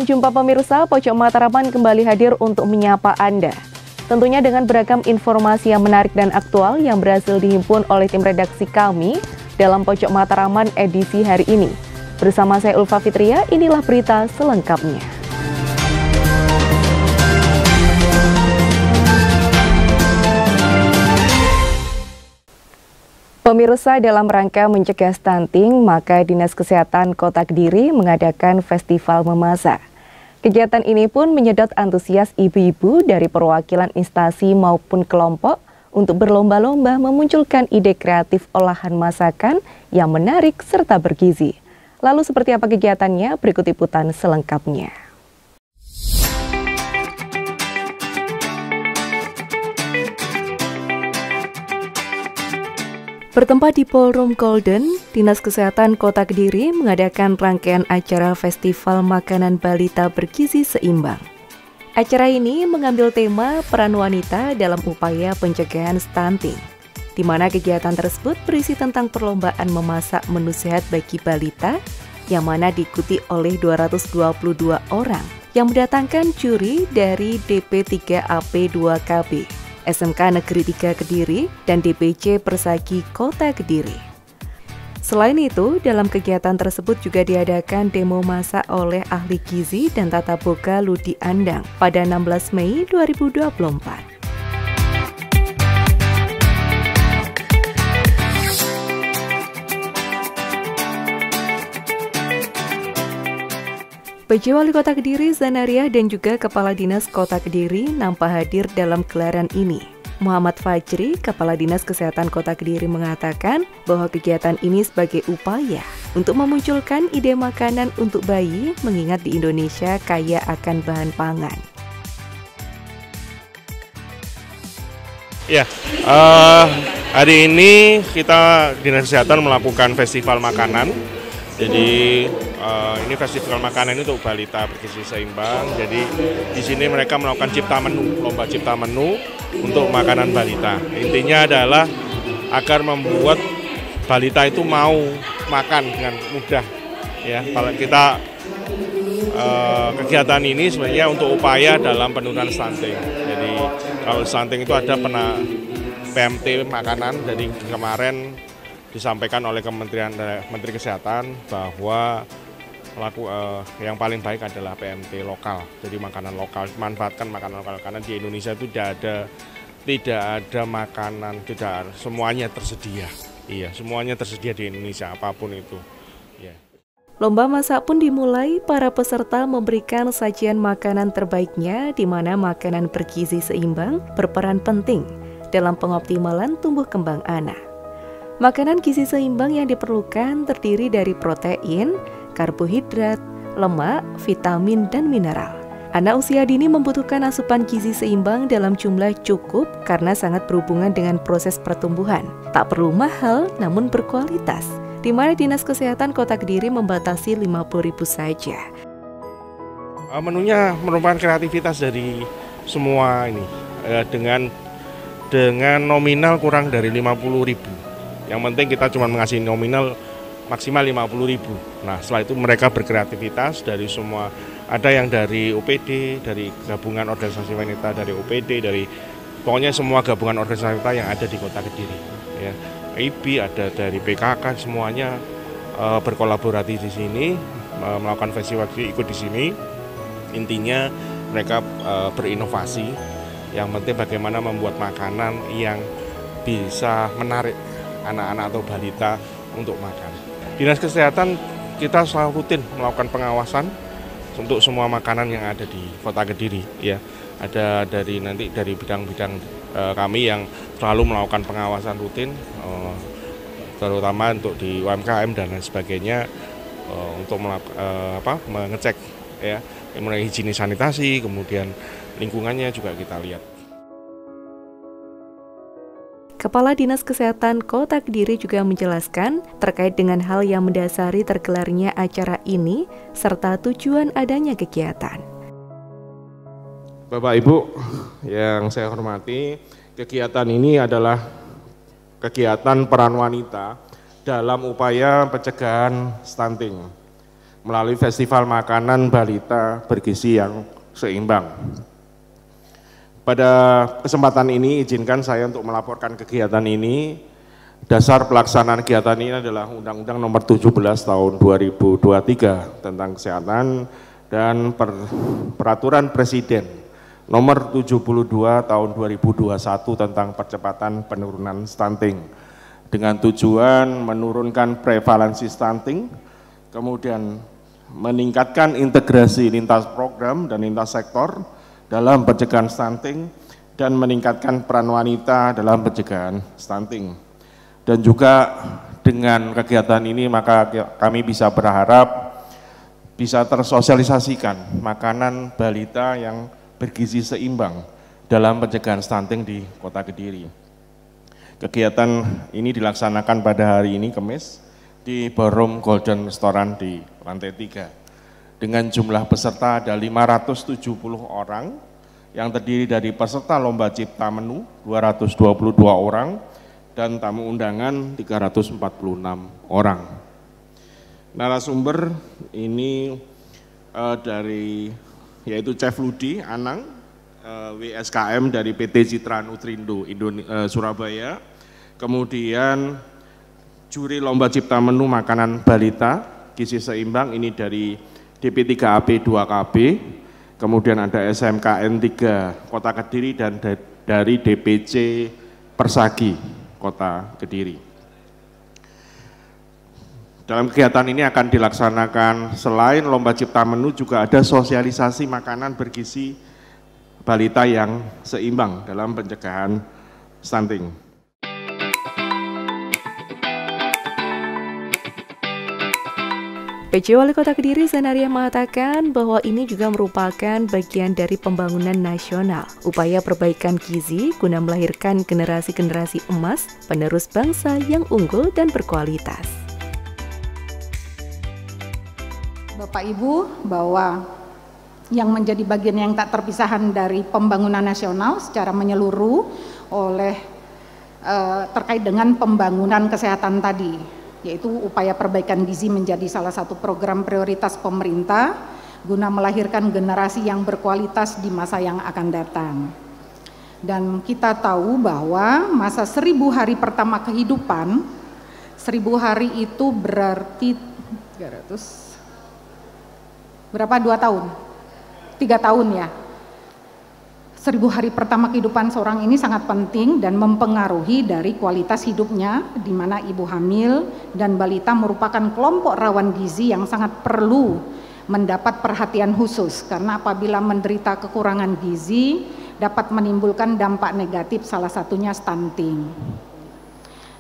Selamat jumpa pemirsa, Pojok Mataraman kembali hadir untuk menyapa Anda. Tentunya dengan beragam informasi yang menarik dan aktual yang berhasil dihimpun oleh tim redaksi kami dalam Pojok Mataraman edisi hari ini. Bersama saya Ulfa Fitria, inilah berita selengkapnya. Pemirsa, dalam rangka mencegah stunting, maka Dinas Kesehatan Kota Kediri mengadakan festival memasak. Kegiatan ini pun menyedot antusias ibu-ibu dari perwakilan instansi maupun kelompok untuk berlomba-lomba memunculkan ide kreatif olahan masakan yang menarik serta bergizi. Lalu seperti apa kegiatannya? Berikut liputan selengkapnya. Bertempat di Ballroom Golden, Dinas Kesehatan Kota Kediri mengadakan rangkaian acara Festival Makanan Balita Bergizi Seimbang. Acara ini mengambil tema peran wanita dalam upaya pencegahan stunting, di mana kegiatan tersebut berisi tentang perlombaan memasak menu sehat bagi balita, yang mana diikuti oleh 222 orang yang mendatangkan juri dari DP3AP2KB. SMK Negeri 3 Kediri, dan DPC Persagi Kota Kediri. Selain itu, dalam kegiatan tersebut juga diadakan demo masak oleh ahli gizi dan tata boga Ludi Andang pada 16 Mei 2024. PJ Wali Kota Kediri, Zanaria, dan juga Kepala Dinas Kota Kediri nampak hadir dalam gelaran ini. Muhammad Fajri, Kepala Dinas Kesehatan Kota Kediri, mengatakan bahwa kegiatan ini sebagai upaya untuk memunculkan ide makanan untuk bayi, mengingat di Indonesia kaya akan bahan pangan. Ya, hari ini kita Dinas Kesehatan melakukan festival makanan. Jadi ini festival makanan untuk balita bergizi seimbang. Jadi di sini mereka melakukan cipta menu, lomba cipta menu untuk makanan balita. Intinya adalah agar membuat balita itu mau makan dengan mudah. Ya, kalau kita kegiatan ini sebenarnya untuk upaya dalam penurunan stunting. Jadi kalau stunting itu ada PMT makanan. Jadi kemarin disampaikan oleh Menteri Kesehatan bahwa yang paling baik adalah PMT lokal, jadi makanan lokal, manfaatkan makanan lokal karena di Indonesia itu tidak ada makanan, semuanya tersedia. Iya, semuanya tersedia di Indonesia apapun itu. Ya. Lomba masak pun dimulai, para peserta memberikan sajian makanan terbaiknya, di mana makanan bergizi seimbang berperan penting dalam pengoptimalan tumbuh kembang anak. Makanan gizi seimbang yang diperlukan terdiri dari protein, karbohidrat, lemak, vitamin, dan mineral. Anak usia dini membutuhkan asupan gizi seimbang dalam jumlah cukup karena sangat berhubungan dengan proses pertumbuhan. Tak perlu mahal, namun berkualitas, di mana Dinas Kesehatan Kota Kediri membatasi 50.000 saja. Menunya merupakan kreativitas dari semua ini, dengan nominal kurang dari 50.000. Yang penting kita cuma mengasih nominal maksimal 50.000. Nah, setelah itu mereka berkreativitas dari semua, ada yang dari OPD, dari gabungan organisasi wanita, dari OPD, dari pokoknya semua gabungan organisasi wanita yang ada di Kota Kediri. Ya, IB ada dari PKK, semuanya berkolaborasi di sini, melakukan festival ikut di sini. Intinya mereka berinovasi. Yang penting bagaimana membuat makanan yang bisa menarik anak-anak atau balita untuk makan. Dinas Kesehatan kita selalu rutin melakukan pengawasan untuk semua makanan yang ada di Kota Kediri. Ya, ada dari bidang-bidang kami yang selalu melakukan pengawasan rutin, terutama untuk di UMKM dan lain sebagainya, untuk mengecek ya, mulai higienis sanitasi, kemudian lingkungannya juga kita lihat. Kepala Dinas Kesehatan Kota Kediri juga menjelaskan terkait dengan hal yang mendasari tergelarnya acara ini serta tujuan adanya kegiatan. Bapak Ibu yang saya hormati, kegiatan ini adalah kegiatan peran wanita dalam upaya pencegahan stunting. melalui Festival Makanan Balita Bergizi yang Seimbang. Pada kesempatan ini izinkan saya untuk melaporkan kegiatan ini. Dasar pelaksanaan kegiatan ini adalah Undang-Undang Nomor 17 Tahun 2023 tentang kesehatan dan Peraturan Presiden Nomor 72 Tahun 2021 tentang percepatan penurunan stunting dengan tujuan menurunkan prevalensi stunting, kemudian meningkatkan integrasi lintas program dan lintas sektor dalam pencegahan stunting dan meningkatkan peran wanita dalam pencegahan stunting. Dan juga dengan kegiatan ini maka kami bisa berharap bisa tersosialisasikan makanan balita yang bergizi seimbang dalam pencegahan stunting di Kota Kediri. Kegiatan ini dilaksanakan pada hari ini Kamis di Ballroom Golden Restaurant di lantai 3. Dengan jumlah peserta ada 570 orang yang terdiri dari peserta lomba cipta menu 222 orang dan tamu undangan 346 orang. Narasumber ini yaitu Chef Ludi Anang, WSKM dari PT Citra Nutrindo Surabaya. Kemudian juri lomba cipta menu makanan balita gizi seimbang ini dari DP3AP 2KB. Kemudian ada SMKN 3 Kota Kediri dan dari DPC Persagi Kota Kediri. Dalam kegiatan ini akan dilaksanakan selain lomba cipta menu juga ada sosialisasi makanan bergizi balita yang seimbang dalam pencegahan stunting. PJ Wali Kota Kediri Zanaria mengatakan bahwa ini juga merupakan bagian dari pembangunan nasional, upaya perbaikan gizi guna melahirkan generasi-generasi emas, penerus bangsa yang unggul dan berkualitas. Bapak Ibu, bahwa yang menjadi bagian yang tak terpisahkan dari pembangunan nasional secara menyeluruh terkait dengan pembangunan kesehatan tadi, yaitu upaya perbaikan gizi menjadi salah satu program prioritas pemerintah guna melahirkan generasi yang berkualitas di masa yang akan datang. Dan kita tahu bahwa masa 1000 hari pertama kehidupan, 1000 hari itu berarti 300, berapa? 2 tahun? 3 tahun ya. 1000 hari pertama kehidupan seorang ini sangat penting dan mempengaruhi dari kualitas hidupnya, di mana ibu hamil dan balita merupakan kelompok rawan gizi yang sangat perlu mendapat perhatian khusus, karena apabila menderita kekurangan gizi dapat menimbulkan dampak negatif, salah satunya stunting.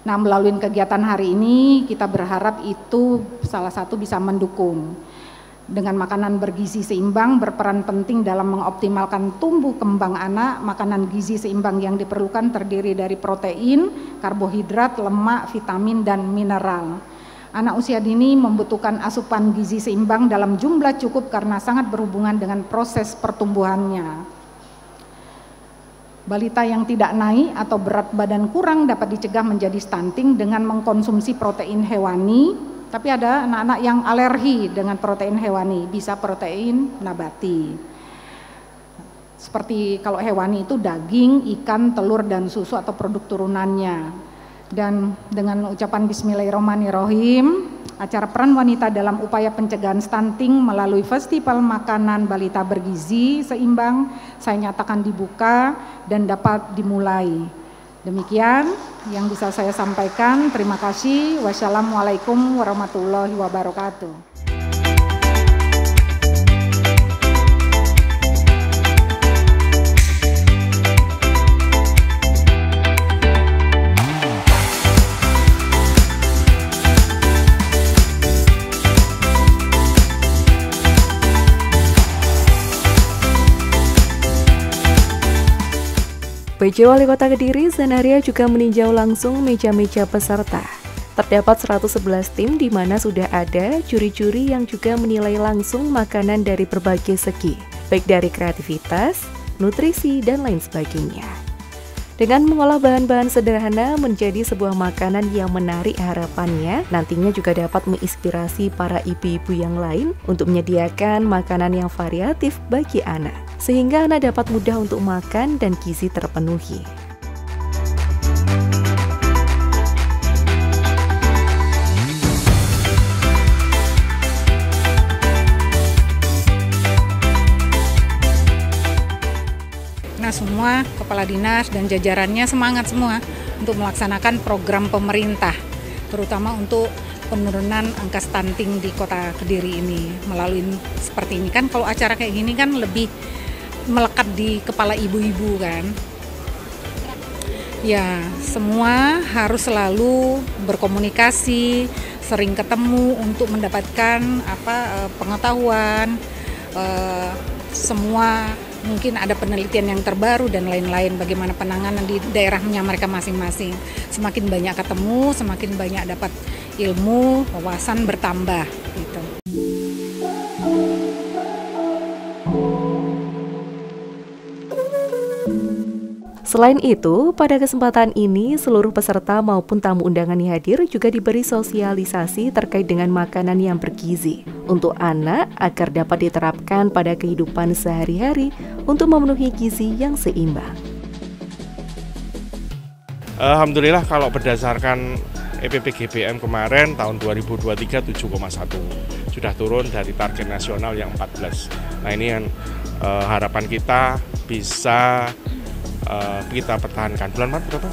Nah, melalui kegiatan hari ini kita berharap itu salah satu bisa mendukung. Dengan makanan bergizi seimbang berperan penting dalam mengoptimalkan tumbuh kembang anak. Makanan gizi seimbang yang diperlukan terdiri dari protein, karbohidrat, lemak, vitamin, dan mineral. Anak usia dini membutuhkan asupan gizi seimbang dalam jumlah cukup karena sangat berhubungan dengan proses pertumbuhannya. Balita yang tidak naik atau berat badan kurang dapat dicegah menjadi stunting dengan mengkonsumsi protein hewani. Tapi ada anak-anak yang alergi dengan protein hewani, bisa protein nabati. Seperti kalau hewani itu daging, ikan, telur, dan susu atau produk turunannya. Dan dengan ucapan Bismillahirrahmanirrahim, acara peran wanita dalam upaya pencegahan stunting melalui Festival Makanan Balita Bergizi Seimbang saya nyatakan dibuka dan dapat dimulai. Demikian yang bisa saya sampaikan. Terima kasih. Wassalamualaikum warahmatullahi wabarakatuh. PJ Wali Kota Kediri Zanaria juga meninjau langsung meja-meja peserta. Terdapat 111 tim di mana sudah ada juri-juri yang juga menilai langsung makanan dari berbagai segi, baik dari kreativitas, nutrisi, dan lain sebagainya. Dengan mengolah bahan-bahan sederhana menjadi sebuah makanan yang menarik, harapannya nantinya juga dapat menginspirasi para ibu-ibu yang lain untuk menyediakan makanan yang variatif bagi anak, sehingga anak dapat mudah untuk makan dan gizi terpenuhi. Nah, semua kepala dinas dan jajarannya semangat semua untuk melaksanakan program pemerintah, terutama untuk penurunan angka stunting di Kota Kediri ini. Melalui seperti ini kan, kalau acara kayak gini kan lebih melekat di kepala ibu-ibu kan. Ya, semua harus selalu berkomunikasi, sering ketemu untuk mendapatkan pengetahuan, semua mungkin ada penelitian yang terbaru dan lain-lain bagaimana penanganan di daerahnya mereka masing-masing. Semakin banyak ketemu, semakin banyak dapat ilmu, wawasan bertambah gitu. Selain itu, pada kesempatan ini seluruh peserta maupun tamu undangan yang hadir juga diberi sosialisasi terkait dengan makanan yang bergizi untuk anak agar dapat diterapkan pada kehidupan sehari-hari untuk memenuhi gizi yang seimbang. Alhamdulillah kalau berdasarkan EPPGBM kemarin tahun 2023 7,1 sudah turun dari target nasional yang 14. Nah ini yang harapan kita bisa kita pertahankan. Bulan Maret berapa?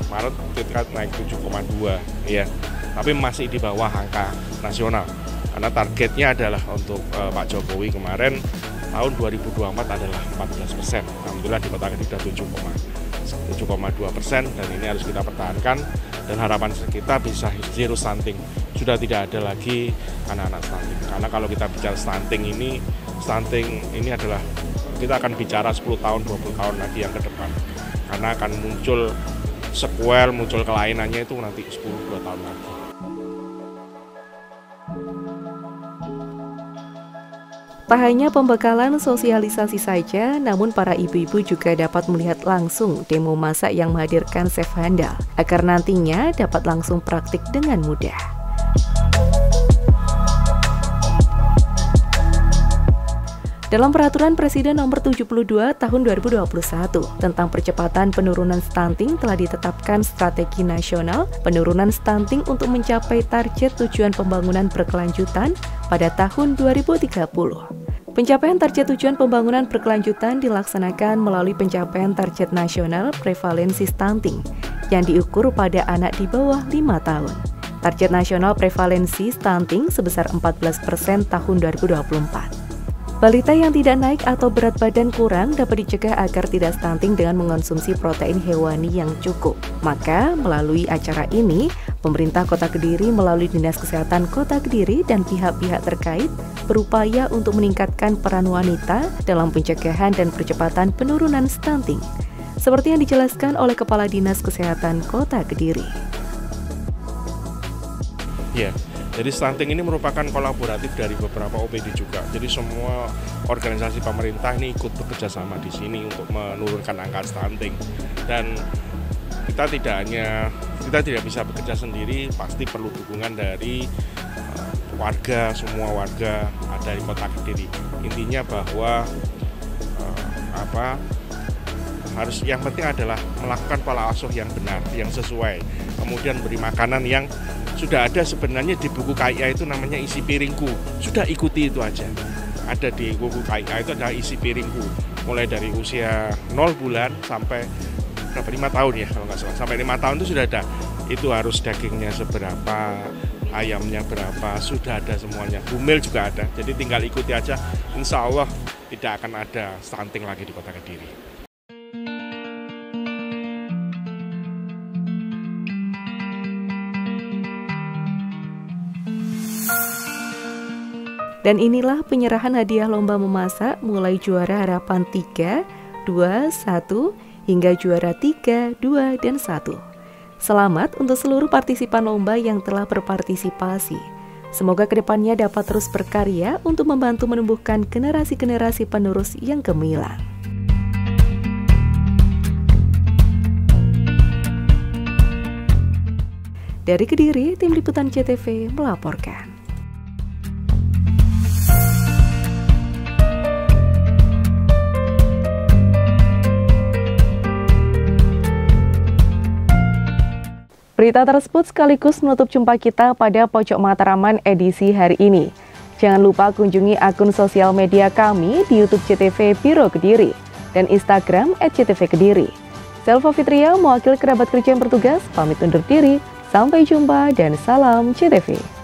Maret kita naik 7,2 ya. Tapi masih di bawah angka nasional. Karena targetnya adalah untuk Pak Jokowi kemarin tahun 2024 adalah 14%. Alhamdulillah di Kota Kediri sudah 7,2% dan ini harus kita pertahankan dan harapan kita bisa zero stunting. Sudah tidak ada lagi anak-anak stunting. Karena kalau kita bicara stunting ini adalah kita akan bicara 10 tahun, 20 tahun lagi yang ke depan. Karena akan muncul sequel, muncul kelainannya itu nanti 10-20 tahun lagi. Tak hanya pembekalan sosialisasi saja, namun para ibu-ibu juga dapat melihat langsung demo masak yang menghadirkan chef handal, agar nantinya dapat langsung praktik dengan mudah. Dalam Peraturan Presiden Nomor 72 Tahun 2021 tentang percepatan penurunan stunting telah ditetapkan strategi nasional penurunan stunting untuk mencapai target tujuan pembangunan berkelanjutan pada tahun 2030. Pencapaian target tujuan pembangunan berkelanjutan dilaksanakan melalui pencapaian target nasional prevalensi stunting yang diukur pada anak di bawah 5 tahun. Target nasional prevalensi stunting sebesar 14% tahun 2024. Balita yang tidak naik atau berat badan kurang dapat dicegah agar tidak stunting dengan mengonsumsi protein hewani yang cukup. Maka, melalui acara ini, pemerintah Kota Kediri melalui Dinas Kesehatan Kota Kediri dan pihak-pihak terkait berupaya untuk meningkatkan peran wanita dalam pencegahan dan percepatan penurunan stunting, seperti yang dijelaskan oleh Kepala Dinas Kesehatan Kota Kediri. Ya. Jadi stunting ini merupakan kolaboratif dari beberapa OPD juga. Jadi semua organisasi pemerintah ini ikut bekerja sama di sini untuk menurunkan angka stunting. Dan kita tidak bisa bekerja sendiri, pasti perlu dukungan dari warga, semua warga ada di Kota Kediri. Intinya bahwa yang penting adalah melakukan pola asuh yang benar, yang sesuai. Kemudian beri makanan yang sudah ada sebenarnya di buku KIA itu namanya isi piringku. Sudah ikuti itu aja. Ada di buku KIA itu ada isi piringku. Mulai dari usia 0 bulan sampai berapa 5 tahun ya kalau nggak salah. Sampai 5 tahun itu sudah ada. Itu harus dagingnya seberapa, ayamnya berapa, sudah ada semuanya. Bumil juga ada. Jadi tinggal ikuti aja. Insya Allah tidak akan ada stunting lagi di Kota Kediri. Dan inilah penyerahan hadiah lomba memasak mulai juara harapan 3, 2, 1 hingga juara 3, 2, dan 1. Selamat untuk seluruh partisipan lomba yang telah berpartisipasi. Semoga kedepannya dapat terus berkarya untuk membantu menumbuhkan generasi-generasi penerus yang gemilang. Dari Kediri, Tim Liputan CTV melaporkan. Berita tersebut sekaligus menutup jumpa kita pada Pojok Mataraman edisi hari ini. Jangan lupa kunjungi akun sosial media kami di YouTube CTV Biro Kediri dan Instagram @CTV-Kediri. Selva Fitria, mewakili kerabat kerja yang bertugas, pamit undur diri. Sampai jumpa dan salam CTV.